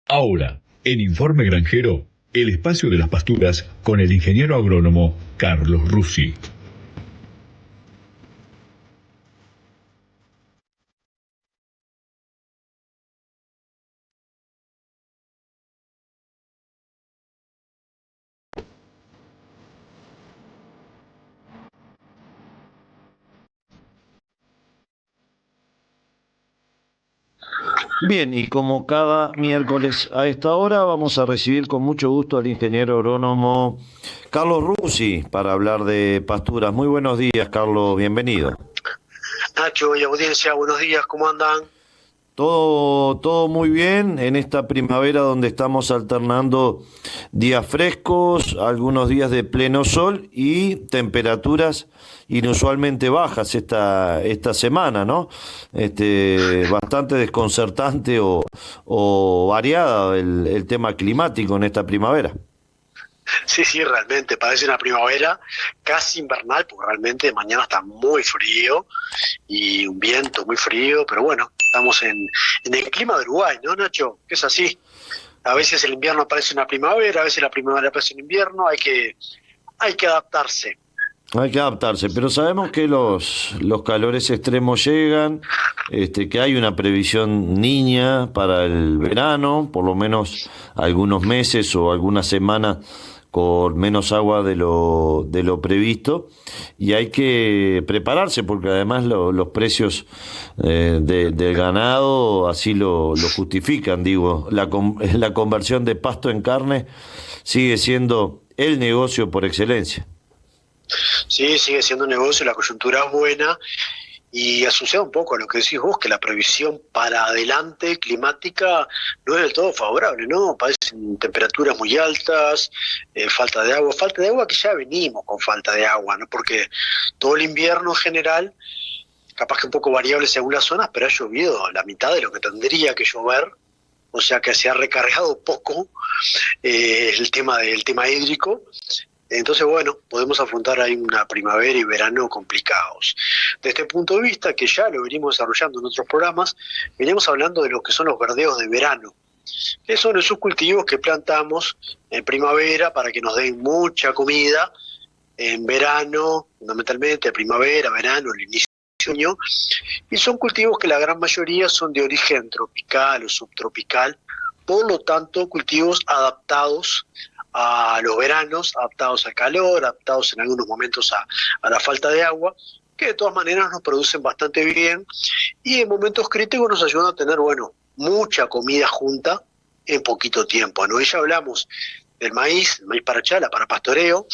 Ahora, en Informe Granjero, el espacio de las pasturas con el ingeniero agrónomo Carlos Russi. Bien, y como cada miércoles a esta hora vamos a recibir con mucho gusto al ingeniero agrónomo Carlos Russi para hablar de pasturas. Muy buenos días, Carlos, bienvenido. Nacho y audiencia, buenos días, ¿cómo andan? Todo muy bien en esta primavera donde estamos alternando días frescos, algunos días de pleno sol y temperaturas inusualmente bajas esta semana, ¿no? Bastante desconcertante o variada el tema climático en esta primavera. Sí, realmente parece una primavera casi invernal, porque realmente mañana está muy frío y un viento muy frío, pero bueno, estamos en el clima de Uruguay, ¿no, Nacho? Que es así. A veces el invierno parece una primavera, a veces la primavera parece un invierno, hay que adaptarse. Hay que adaptarse, pero sabemos que los calores extremos llegan, que hay una previsión niña para el verano, por lo menos algunos meses o algunas semanas con menos agua de lo previsto, y hay que prepararse porque además los precios del ganado así lo justifican, digo, la conversión de pasto en carne sigue siendo el negocio por excelencia. Sí, sigue siendo un negocio, la coyuntura es buena y asociado un poco a lo que decís vos, que la previsión para adelante climática no es del todo favorable, ¿no? Parecen temperaturas muy altas, falta de agua que ya venimos con falta de agua, ¿no? Porque todo el invierno en general, capaz que un poco variable según las zonas, pero ha llovido la mitad de lo que tendría que llover, o sea que se ha recargado poco el tema hídrico. Entonces, bueno, podemos afrontar ahí una primavera y verano complicados. Desde este punto de vista, que ya lo venimos desarrollando en otros programas, venimos hablando de lo que son los verdeos de verano, que son esos cultivos que plantamos en primavera para que nos den mucha comida, en verano, fundamentalmente, primavera, verano, el inicio de otoño, y son cultivos que la gran mayoría son de origen tropical o subtropical, por lo tanto, cultivos adaptados a los veranos, adaptados al calor, adaptados en algunos momentos a la falta de agua, que de todas maneras nos producen bastante bien y en momentos críticos nos ayudan a tener, bueno, mucha comida junta en poquito tiempo, ¿no? Y ya hablamos del maíz, el maíz para chala, para pastoreo,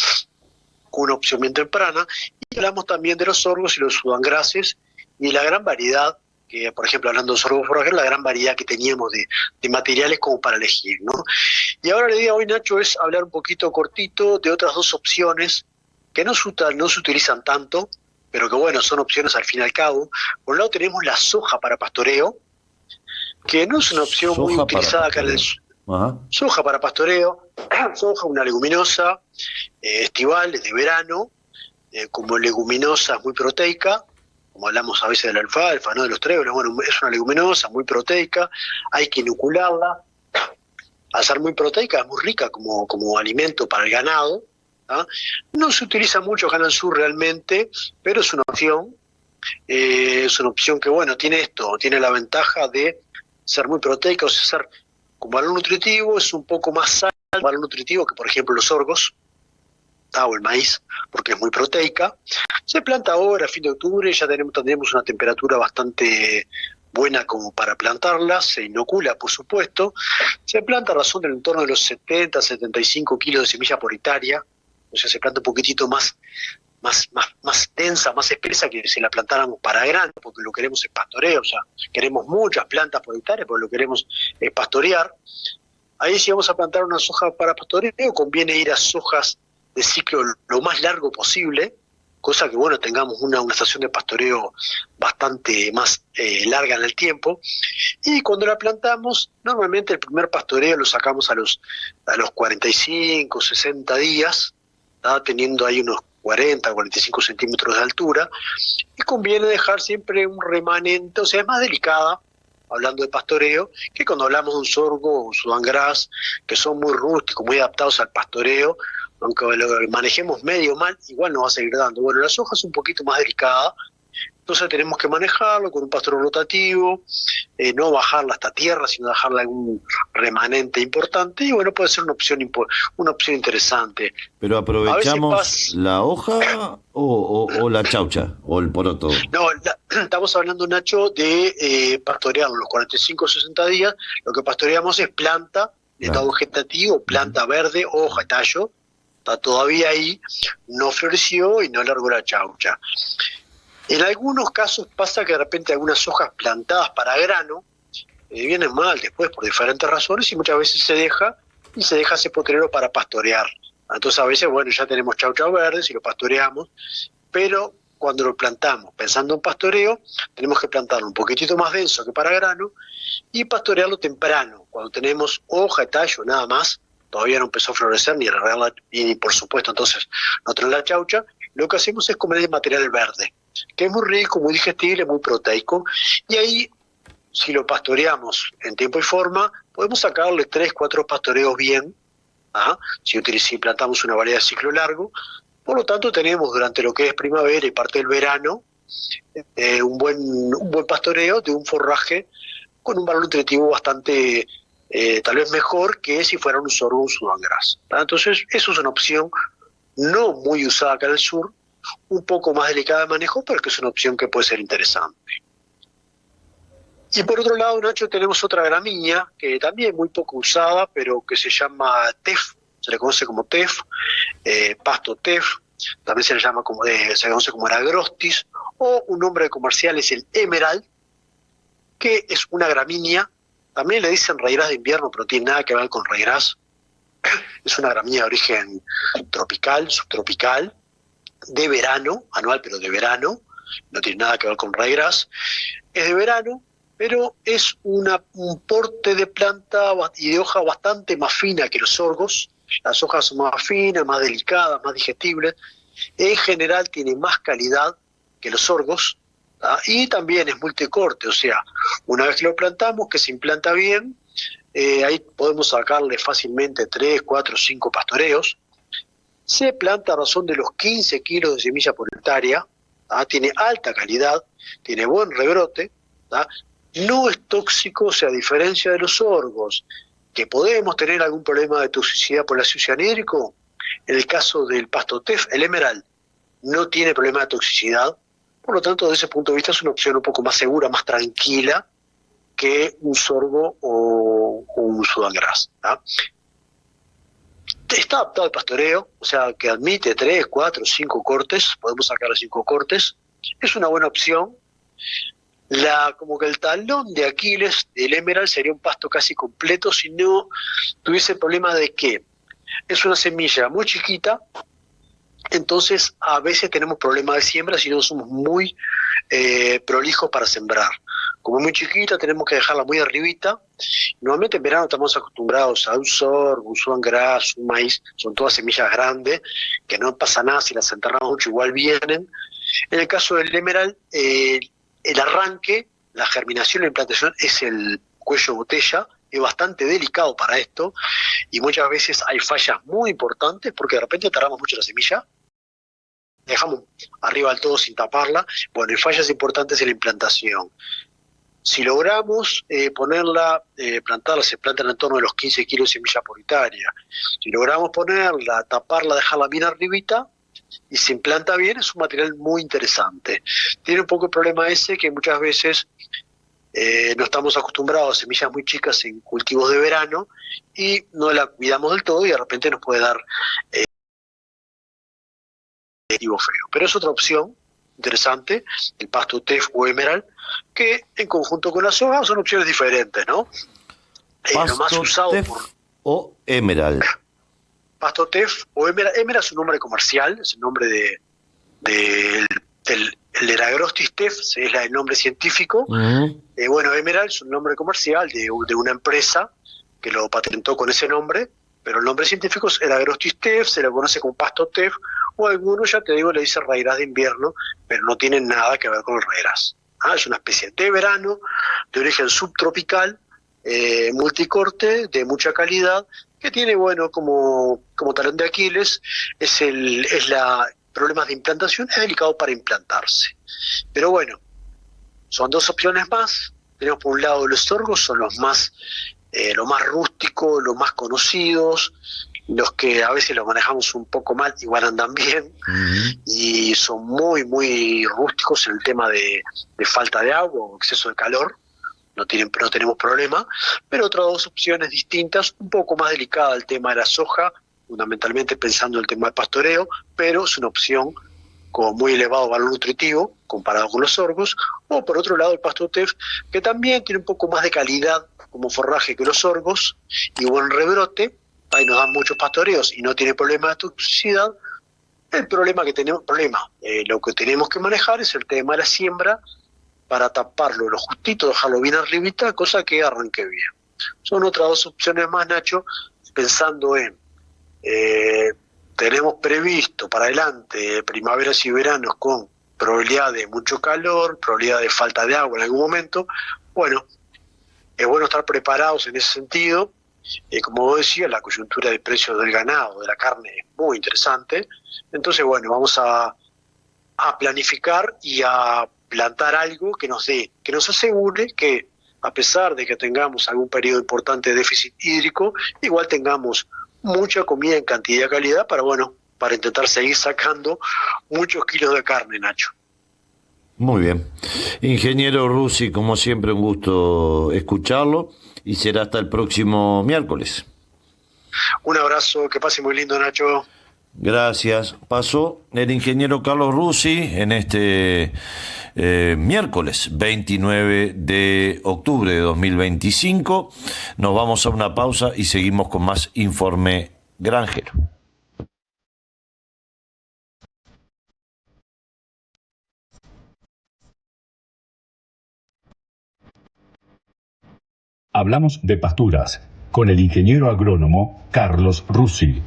una opción bien temprana, y hablamos también de los sorgos y los sudangrases y la gran variedad que, por ejemplo, hablando de sorgos forrajeros, la gran variedad que teníamos de materiales como para elegir, ¿no? Y ahora la idea hoy, Nacho, es hablar un poquito cortito de otras dos opciones que no se utilizan tanto, pero que bueno, son opciones al fin y al cabo. Por un lado tenemos la soja para pastoreo, que no es una opción muy Soja para utilizada acá en el pastoreo. Ajá. soja para pastoreo, soja, una leguminosa estival, de verano, como leguminosa muy proteica, como hablamos a veces de la alfalfa, ¿no? De los tréboles, bueno, es una leguminosa muy proteica, hay que inocularla. Al ser muy proteica es muy rica como alimento para el ganado. ¿Ah? No se utiliza mucho acá en el sur realmente, pero es una opción que, bueno, tiene la ventaja de ser muy proteica, o sea, ser como valor nutritivo, es un poco más alto el valor nutritivo que, por ejemplo, los sorgos, o el maíz, porque es muy proteica. Se planta ahora, a fin de octubre, ya tendremos una temperatura bastante buena como para plantarla, se inocula, por supuesto. Se planta a razón del entorno de los 70, 75 kilos de semilla por hectárea, o sea, se planta un poquitito más densa, más espesa que si la plantáramos para grano, porque lo queremos es pastoreo, o sea, queremos muchas plantas por hectárea, porque lo queremos es pastorear. Ahí si vamos a plantar una soja para pastoreo, conviene ir a sojas de ciclo lo más largo posible, cosa que, bueno, tengamos una estación de pastoreo bastante más larga en el tiempo. Y cuando la plantamos, normalmente el primer pastoreo lo sacamos a los 45, 60 días, ¿tá? Teniendo ahí unos 40, 45 centímetros de altura, y conviene dejar siempre un remanente, o sea, es más delicada, hablando de pastoreo, que cuando hablamos de un sorgo o un Sudan Grass, que son muy rústicos, muy adaptados al pastoreo, aunque lo manejemos medio mal, igual nos va a seguir dando. Bueno, la soja es un poquito más delicada, entonces tenemos que manejarlo con un pastoreo rotativo, no bajarla hasta tierra, sino dejarla en un remanente importante, y bueno, puede ser una opción interesante. ¿Pero aprovechamos A veces la hoja o la chaucha o el poroto? No, estamos hablando, Nacho, de pastorearlo los 45 o 60 días. Lo que pastoreamos es planta, estado vegetativo, planta verde, hoja, tallo. Está todavía ahí, no floreció y no largó la chaucha. En algunos casos pasa que de repente algunas hojas plantadas para grano vienen mal después por diferentes razones, y muchas veces se deja ese potrero para pastorear. Entonces a veces, bueno, ya tenemos chaucha verde si lo pastoreamos, pero cuando lo plantamos pensando en pastoreo, tenemos que plantarlo un poquitito más denso que para grano y pastorearlo temprano, cuando tenemos hoja y tallo nada más, todavía no empezó a florecer ni a regarla, y por supuesto entonces no tener la chaucha. Lo que hacemos es comer el material verde, que es muy rico, muy digestible, muy proteico, y ahí, si lo pastoreamos en tiempo y forma, podemos sacarle 3, 4 pastoreos bien, si plantamos una variedad de ciclo largo. Por lo tanto, tenemos durante lo que es primavera y parte del verano un buen pastoreo de un forraje con un valor nutritivo bastante, tal vez mejor que si fuera un sorgo o un Sudan Grass. Entonces, eso es una opción no muy usada acá en el sur, un poco más delicada de manejo, pero que es una opción que puede ser interesante. Y por otro lado, Nacho, tenemos otra gramínea que también muy poco usada, pero que se llama tef, se le conoce como tef, pasto tef, también se le conoce como aragrostis, o un nombre comercial es el emerald, que es una gramínea, también le dicen raigras de invierno, pero no tiene nada que ver con raigras. Es una gramínea de origen tropical, subtropical, de verano, anual pero de verano, no tiene nada que ver con raigras, es de verano, pero es un porte de planta y de hoja bastante más fina que los sorgos. Las hojas son más finas, más delicadas, más digestibles, en general tiene más calidad que los sorgos, y también es multicorte, o sea, una vez que lo plantamos, que se implanta bien, ahí podemos sacarle fácilmente 3, 4, 5 pastoreos. Se planta a razón de los 15 kilos de semilla por hectárea, tiene alta calidad, tiene buen rebrote, no es tóxico, o sea, a diferencia de los sorgos, que podemos tener algún problema de toxicidad por el ácido cianhídrico. En el caso del pasto tef, el emerald no tiene problema de toxicidad, por lo tanto, desde ese punto de vista es una opción un poco más segura, más tranquila que un sorgo o un Sudan Grass. Está adaptado al pastoreo, o sea, que admite 3, 4, 5 cortes, podemos sacarle 5 cortes, es una buena opción. Como que el talón de Aquiles del emerald sería un pasto casi completo si no tuviese el problema de que es una semilla muy chiquita, entonces a veces tenemos problemas de siembra si no somos muy prolijos para sembrar. Como es muy chiquita, tenemos que dejarla muy arribita. Normalmente en verano estamos acostumbrados a un sorgo, un Sudan Grass, un maíz, son todas semillas grandes, que no pasa nada si las enterramos mucho, igual vienen. En el caso del emerald, el arranque, la germinación, la implantación es el cuello de botella, es bastante delicado para esto, y muchas veces hay fallas muy importantes porque de repente tardamos mucho la semilla, dejamos arriba del todo sin taparla. Bueno, hay fallas importantes en la implantación. Si logramos plantarla, se plantan en torno de los 15 kilos de semilla por hectárea. Si logramos ponerla, taparla, dejarla bien arribita, y se implanta bien, es un material muy interesante. Tiene un poco el problema ese que muchas veces no estamos acostumbrados a semillas muy chicas en cultivos de verano y no la cuidamos del todo y de repente nos puede dar feo. Pero es otra opción interesante, el pasto tef o emerald, que en conjunto con la soja son opciones diferentes, ¿no? Lo más usado tef o emerald. Pasto tef o emerald. Emerald es un nombre comercial, es el nombre del Eragrostis tef, es el nombre científico. Bueno, emerald es un nombre comercial de una empresa que lo patentó con ese nombre, pero el nombre científico es Eragrostis tef, se lo conoce como pasto tef, o algunos, ya te digo, le dicen raigras de invierno, pero no tienen nada que ver con el raigras. Es una especie de verano de origen subtropical, multicorte, de mucha calidad, que tiene, bueno, como talón de Aquiles, problemas de implantación, es delicado para implantarse. Pero bueno, son dos opciones más. Tenemos por un lado los sorgos, son los más rústicos, los más conocidos, los que a veces los manejamos un poco mal, igual andan bien, y son muy, muy rústicos en el tema de falta de agua o exceso de calor. No tenemos problema, pero otras dos opciones distintas, un poco más delicada el tema de la soja, fundamentalmente pensando en el tema del pastoreo, pero es una opción con muy elevado valor nutritivo comparado con los sorgos, o por otro lado el pasto TEF, que también tiene un poco más de calidad como forraje que los sorgos, y buen rebrote, ahí nos dan muchos pastoreos y no tiene problema de toxicidad. Lo que tenemos que manejar es el tema de la siembra, para taparlo lo justito, dejarlo bien arribita, cosa que arranque bien. Son otras dos opciones más, Nacho, pensando en, tenemos previsto para adelante primaveras y veranos con probabilidad de mucho calor, probabilidad de falta de agua en algún momento. Bueno, es bueno estar preparados en ese sentido. Como vos decías, la coyuntura de precios del ganado, de la carne, es muy interesante. Entonces, bueno, vamos a planificar y a plantar algo que nos asegure que, a pesar de que tengamos algún periodo importante de déficit hídrico, igual tengamos mucha comida en cantidad y calidad para intentar seguir sacando muchos kilos de carne, Nacho. Muy bien. Ingeniero Russi, como siempre, un gusto escucharlo, y será hasta el próximo miércoles. Un abrazo, que pase muy lindo, Nacho. Gracias. Pasó el ingeniero Carlos Russi en este miércoles 29 de octubre de 2025. Nos vamos a una pausa y seguimos con más Informe Granjero. Hablamos de pasturas con el ingeniero agrónomo Carlos Russi.